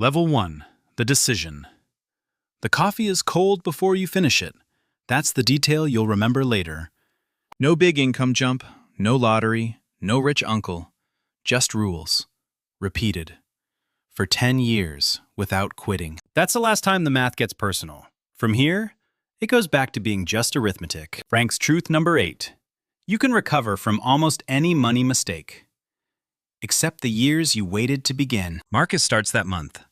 Level 1. The decision. The coffee is cold before you finish it. That's the detail you'll remember later. No big income jump, no lottery, no rich uncle. Just rules. Repeated. For 10 years, without quitting. That's the last time the math gets personal. From here, it goes back to being just arithmetic. Frank's truth number 8. You can recover from almost any money mistake, except the years you waited to begin. Marcus starts that month.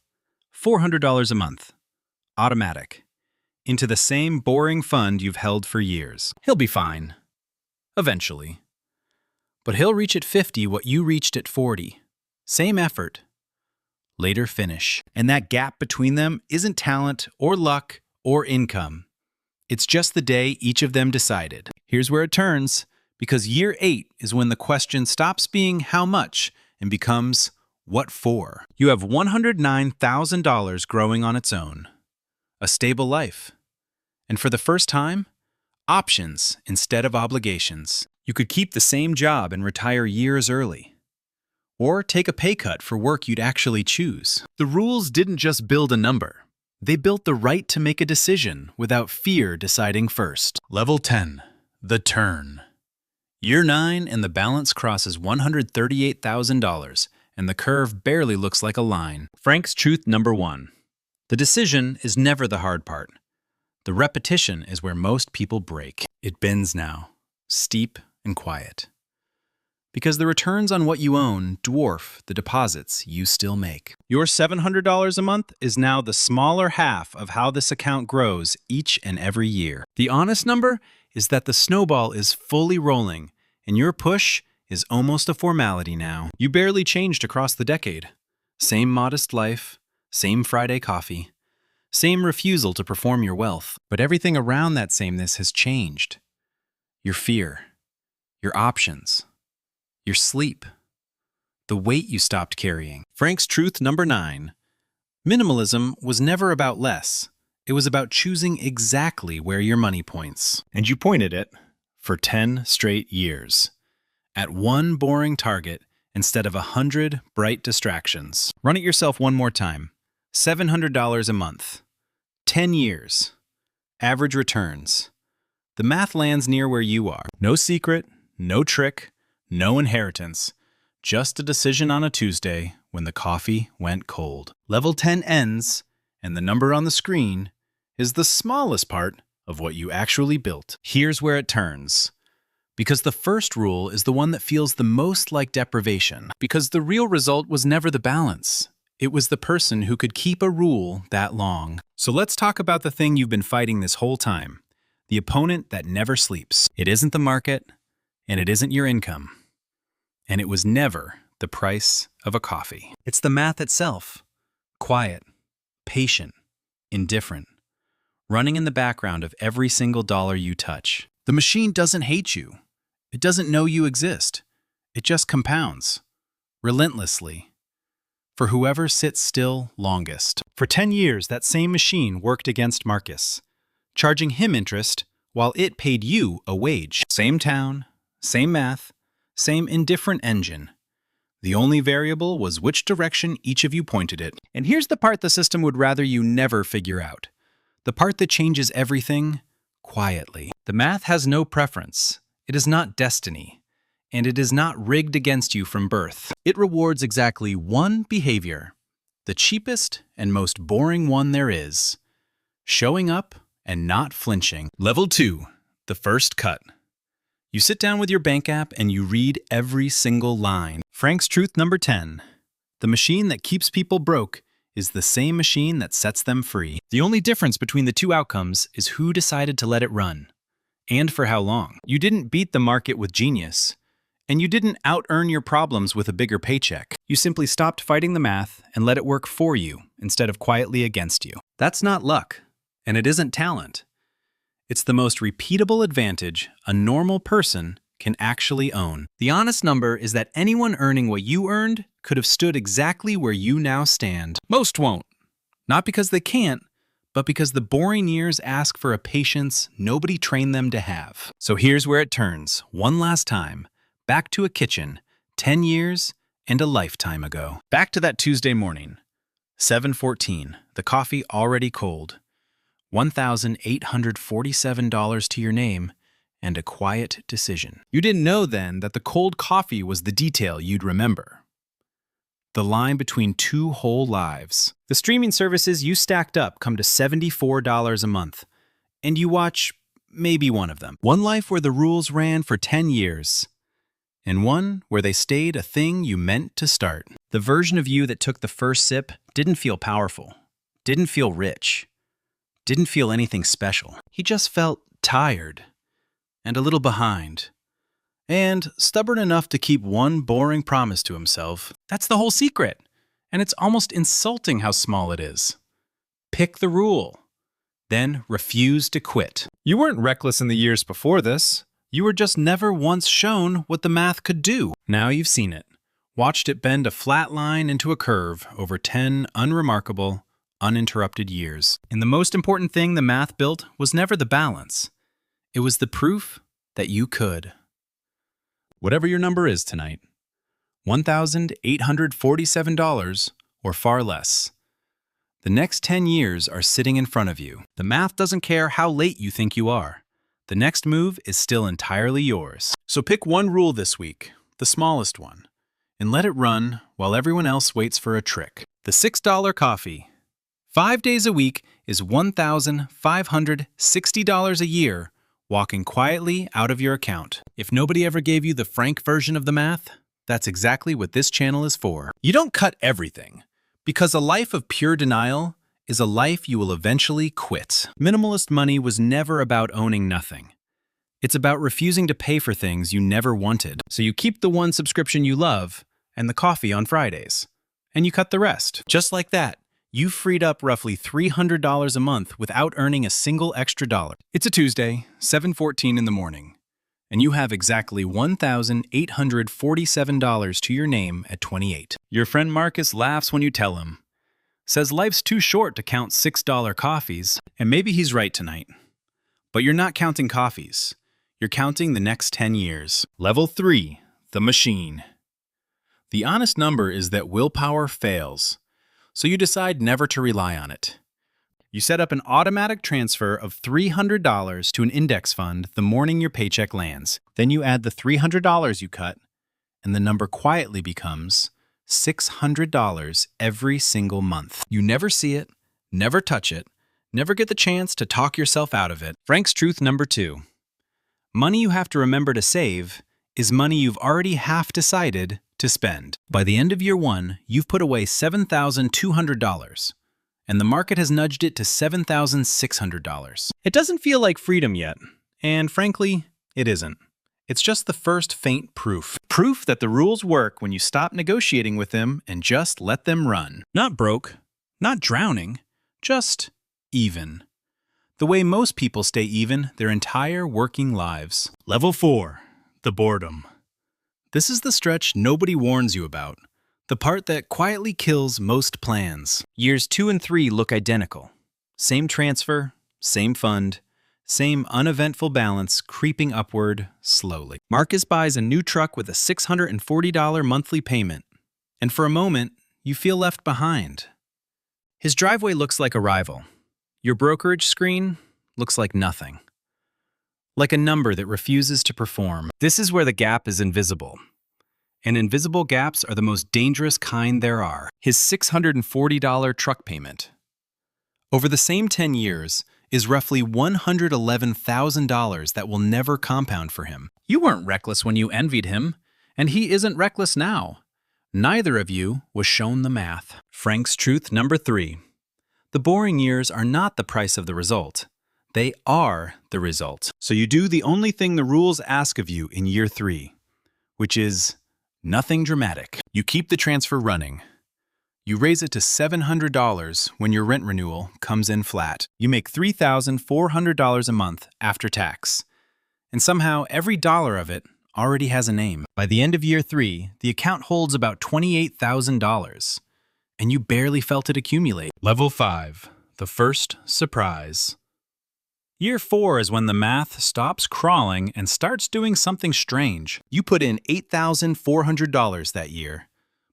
$400 a month. Automatic. Into the same boring fund you've held for years. He'll be fine. Eventually. But he'll reach at 50 what you reached at 40. Same effort. Later finish. And that gap between them isn't talent or luck or income. It's just the day each of them decided. Here's where it turns, because year 8 is when the question stops being how much and becomes what for. You have $109,000 growing on its own. A stable life. And for the first time, options instead of obligations. You could keep the same job and retire years early. Or take a pay cut for work you'd actually choose. The rules didn't just build a number. They built the right to make a decision without fear deciding first. Level 10. The turn. Year 9 and the balance crosses $138,000 and the curve barely looks like a line. Frank's truth number 1. The decision is never the hard part. The repetition is where most people break. It bends now, steep and quiet. Because the returns on what you own dwarf the deposits you still make. Your $700 a month is now the smaller half of how this account grows each and every year. The honest number is that the snowball is fully rolling, and your push is almost a formality now. You barely changed across the decade. Same modest life, same Friday coffee, same refusal to perform your wealth. But everything around that sameness has changed. Your fear, your options, your sleep, the weight you stopped carrying. Frank's truth number 9. Minimalism was never about less. It was about choosing exactly where your money points. And you pointed it for 10 straight years. At one boring target instead of 100 bright distractions. Run it yourself one more time. $700 a month. 10 years. Average returns. The math lands near where you are. No secret, no trick, no inheritance, just a decision on a Tuesday when the coffee went cold. Level 10 ends, and the number on the screen is the smallest part of what you actually built. Here's where it turns. Because the first rule is the one that feels the most like deprivation. Because the real result was never the balance. It was the person who could keep a rule that long. So let's talk about the thing you've been fighting this whole time. The opponent that never sleeps. It isn't the market, and it isn't your income. And it was never the price of a coffee. It's the math itself. Quiet, patient, indifferent, running in the background of every single dollar you touch. The machine doesn't hate you. It doesn't know you exist. It just compounds, relentlessly, for whoever sits still longest. For 10 years, that same machine worked against Marcus, charging him interest while it paid you a wage. Same town, same math, same indifferent engine. The only variable was which direction each of you pointed it. And here's the part the system would rather you never figure out. The part that changes everything quietly. The math has no preference. It is not destiny. And it is not rigged against you from birth. It rewards exactly one behavior, the cheapest and most boring one there is. Showing up and not flinching. Level 2, the first cut. You sit down with your bank app and you read every single line. Frank's truth number 10. The machine that keeps people broke is the same machine that sets them free. The only difference between the two outcomes is who decided to let it run, and for how long. You didn't beat the market with genius, and you didn't out-earn your problems with a bigger paycheck. You simply stopped fighting the math and let it work for you instead of quietly against you. That's not luck, and it isn't talent. It's the most repeatable advantage a normal person can actually own. The honest number is that anyone earning what you earned could have stood exactly where you now stand. Most won't. Not because they can't, but because the boring years ask for a patience nobody trained them to have. So here's where it turns, one last time, back to a kitchen, 10 years and a lifetime ago. Back to that Tuesday morning. 7:14. The coffee already cold. $1,847 to your name, and a quiet decision. You didn't know then that the cold coffee was the detail you'd remember. The line between two whole lives. The streaming services you stacked up come to $74 a month, and you watch maybe one of them. One life where the rules ran for 10 years, and one where they stayed a thing you meant to start. The version of you that took the first sip didn't feel powerful, didn't feel rich, didn't feel anything special. He just felt tired and a little behind, and stubborn enough to keep one boring promise to himself. That's the whole secret, and it's almost insulting how small it is. Pick the rule, then refuse to quit. You weren't reckless in the years before this. You were just never once shown what the math could do. Now you've seen it, watched it bend a flat line into a curve over 10 unremarkable, uninterrupted years. And the most important thing the math built was never the balance. It was the proof that you could. Whatever your number is tonight, $1,847 or far less. The next 10 years are sitting in front of you. The math doesn't care how late you think you are. The next move is still entirely yours. So pick one rule this week, the smallest one, and let it run while everyone else waits for a trick. The $6 coffee. 5 days a week is $1,560 a year, walking quietly out of your account. If nobody ever gave you the frank version of the math, that's exactly what this channel is for. You don't cut everything, because a life of pure denial is a life you will eventually quit. Minimalist money was never about owning nothing. It's about refusing to pay for things you never wanted. So you keep the one subscription you love and the coffee on Fridays, and you cut the rest. Just like that, you freed up roughly $300 a month without earning a single extra dollar. It's a Tuesday, 7:14 in the morning, and you have exactly $1,847 to your name at 28. Your friend Marcus laughs when you tell him, says life's too short to count $6 coffees, and maybe he's right tonight. But you're not counting coffees. You're counting the next 10 years. Level 3, the machine. The honest number is that willpower fails, so you decide never to rely on it. You set up an automatic transfer of $300 to an index fund the morning your paycheck lands. Then you add the $300 you cut, and the number quietly becomes $600 every single month. You never see it, never touch it, never get the chance to talk yourself out of it. Frank's truth number 2. Money you have to remember to save is money you've already half decided to spend. By the end of year 1, you've put away $7,200, and the market has nudged it to $7,600. It doesn't feel like freedom yet, and frankly, it isn't. It's just the first faint proof. Proof that the rules work when you stop negotiating with them and just let them run. Not broke, not drowning, just even. The way most people stay even their entire working lives. Level 4, the boredom. This is the stretch nobody warns you about, the part that quietly kills most plans. Years 2 and 3 look identical. Same transfer, same fund, same uneventful balance creeping upward slowly. Marcus buys a new truck with a $640 monthly payment, and for a moment, you feel left behind. His driveway looks like a rival. Your brokerage screen looks like nothing. Like a number that refuses to perform. This is where the gap is invisible. And invisible gaps are the most dangerous kind there are. His $640 truck payment. Over the same 10 years, is roughly $111,000 that will never compound for him. You weren't reckless when you envied him, and he isn't reckless now. Neither of you was shown the math. Frank's truth number 3. The boring years are not the price of the result. They are the result. So you do the only thing the rules ask of you in year 3, which is nothing dramatic. You keep the transfer running. You raise it to $700 when your rent renewal comes in flat. You make $3,400 a month after tax. And somehow every dollar of it already has a name. By the end of year 3, the account holds about $28,000, and you barely felt it accumulate. Level 5, the first surprise. Year 4 is when the math stops crawling and starts doing something strange. You put in $8,400 that year,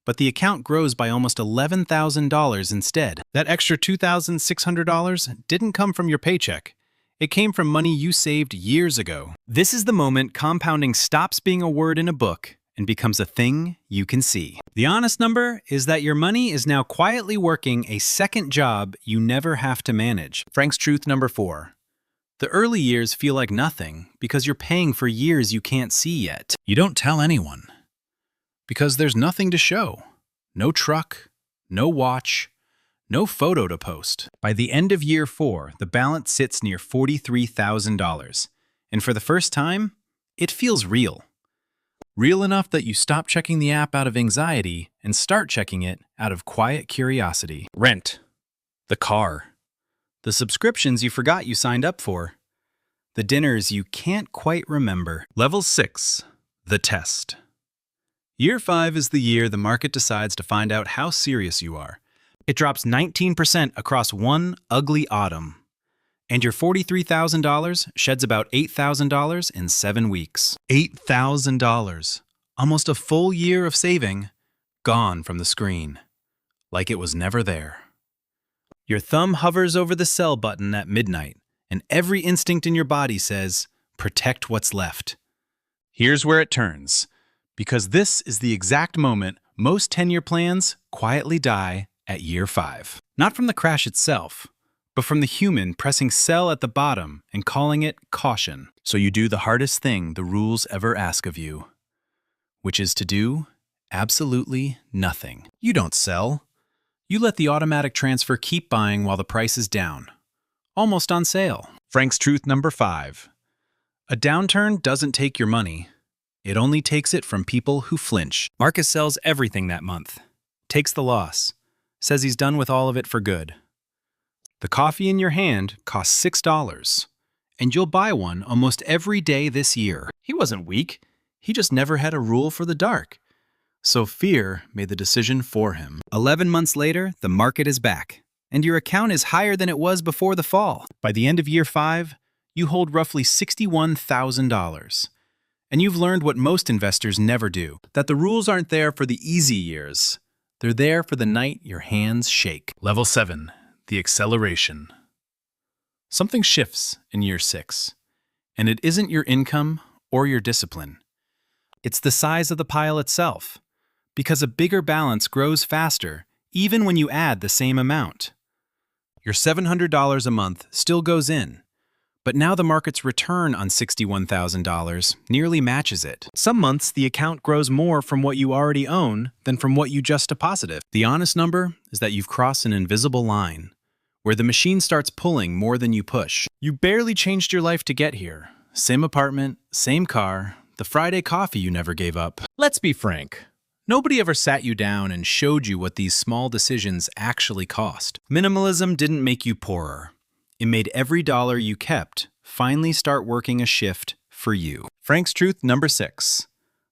but the account grows by almost $11,000 instead. That extra $2,600 didn't come from your paycheck. It came from money you saved years ago. This is the moment compounding stops being a word in a book and becomes a thing you can see. The honest number is that your money is now quietly working a second job you never have to manage. Frank's truth number 4. The early years feel like nothing because you're paying for years you can't see yet. You don't tell anyone because there's nothing to show. No truck, no watch, no photo to post. By the end of year 4, the balance sits near $43,000. And for the first time, it feels real. Real enough that you stop checking the app out of anxiety and start checking it out of quiet curiosity. Rent. The car. The subscriptions you forgot you signed up for. The dinners you can't quite remember. Level 6. The test. Year 5 is the year the market decides to find out how serious you are. It drops 19% across one ugly autumn. And your $43,000 sheds about $8,000 in 7 weeks. $8,000. Almost a full year of saving, gone from the screen. Like it was never there. Your thumb hovers over the sell button at midnight, and every instinct in your body says, protect what's left. Here's where it turns. Because this is the exact moment most 10-year plans quietly die at year 5. Not from the crash itself, but from the human pressing sell at the bottom and calling it caution. So you do the hardest thing the rules ever ask of you, which is to do absolutely nothing. You don't sell. You let the automatic transfer keep buying while the price is down, almost on sale. Frank's truth number 5. A downturn doesn't take your money. It only takes it from people who flinch. Marcus sells everything that month, takes the loss, says he's done with all of it for good. The coffee in your hand costs $6, and you'll buy one almost every day this year. He wasn't weak. He just never had a rule for the dark. So fear made the decision for him. 11 months later, the market is back, and your account is higher than it was before the fall. By the end of year 5, you hold roughly $61,000. And you've learned what most investors never do, that the rules aren't there for the easy years. They're there for the night your hands shake. Level 7. The acceleration. Something shifts in year 6, and it isn't your income or your discipline. It's the size of the pile itself, because a bigger balance grows faster even when you add the same amount. Your $700 a month still goes in, but now the market's return on $61,000 nearly matches it. Some months, the account grows more from what you already own than from what you just deposited. The honest number is that you've crossed an invisible line, where the machine starts pulling more than you push. You barely changed your life to get here. Same apartment, same car, the Friday coffee you never gave up. Let's be frank. Nobody ever sat you down and showed you what these small decisions actually cost. Minimalism didn't make you poorer. It made every dollar you kept finally start working a shift for you. Frank's truth number 6.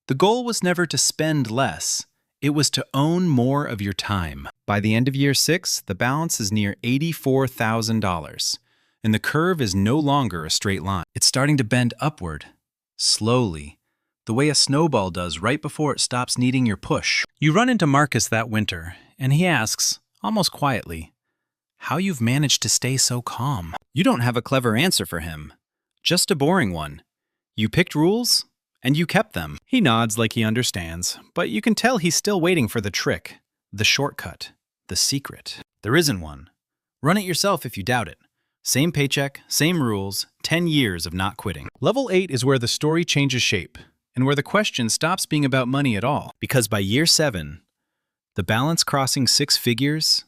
The goal was never to spend less. It was to own more of your time. By the end of year 6, the balance is near $84,000, and the curve is no longer a straight line. It's starting to bend upward, slowly, the way a snowball does right before it stops needing your push. You run into Marcus that winter, and he asks, almost quietly, how you've managed to stay so calm. You don't have a clever answer for him, just a boring one. You picked rules, and you kept them. He nods like he understands, but you can tell he's still waiting for the trick, the shortcut, the secret. There isn't one. Run it yourself if you doubt it. Same paycheck, same rules, 10 years of not quitting. Level 8 is where the story changes shape, and where the question stops being about money at all. Because by year 7, the balance crossing 6 figures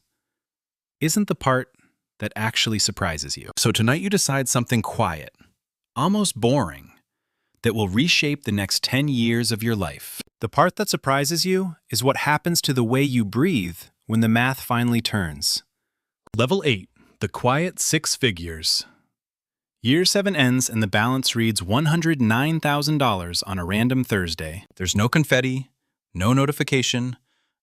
isn't the part that actually surprises you. So tonight you decide something quiet, almost boring, that will reshape the next 10 years of your life. The part that surprises you is what happens to the way you breathe when the math finally turns. Level 8, the quiet 6 figures. Year 7 ends and the balance reads $109,000 on a random Thursday. There's no confetti, no notification,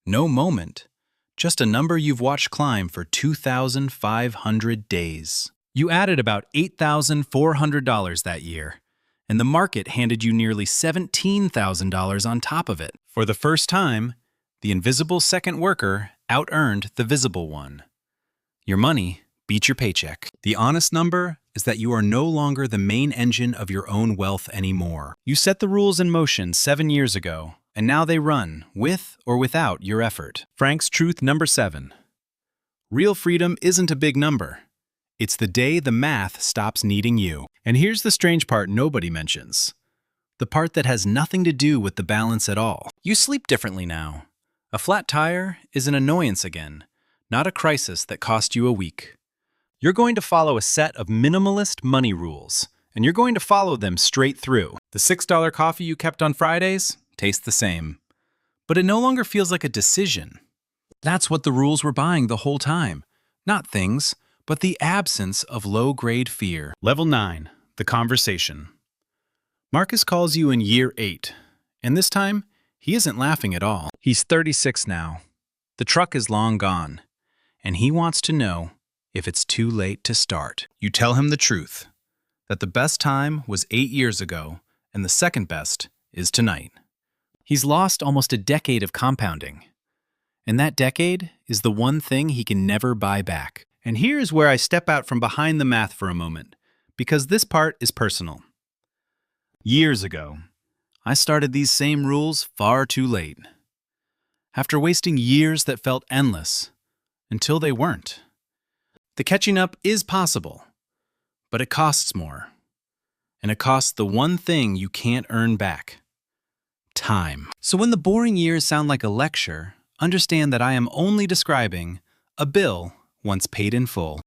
no moment, just a number you've watched climb for 2,500 days. You added about $8,400 that year, and the market handed you nearly $17,000 on top of it. For the first time, The invisible second worker out-earned the visible one. Your money beat your paycheck. The honest number is that you are no longer the main engine of your own wealth anymore. You set the rules in motion 7 years ago, and now they run, with or without your effort. Frank's truth number 7. Real freedom isn't a big number. It's the day the math stops needing you. And here's the strange part nobody mentions. The part that has nothing to do with the balance at all. You sleep differently now. A flat tire is an annoyance again, not a crisis that cost you a week. You're going to follow a set of minimalist money rules, and you're going to follow them straight through. The $6 coffee you kept on Fridays tastes the same, but it no longer feels like a decision. That's what the rules were buying the whole time. Not things, but the absence of low-grade fear. Level 9, the conversation. Marcus calls you in year 8, and this time, he isn't laughing at all. He's 36 now. The truck is long gone, and he wants to know if it's too late to start. You tell him the truth, that the best time was 8 years ago, and the second best is tonight. He's lost almost a decade of compounding, and that decade is the one thing he can never buy back. And here's where I step out from behind the math for a moment, because this part is personal. Years ago, I started these same rules far too late. After wasting years that felt endless, until they weren't. The catching up is possible, but it costs more. And it costs the one thing you can't earn back: time. So when the boring years sound like a lecture, understand that I am only describing a bill once paid in full.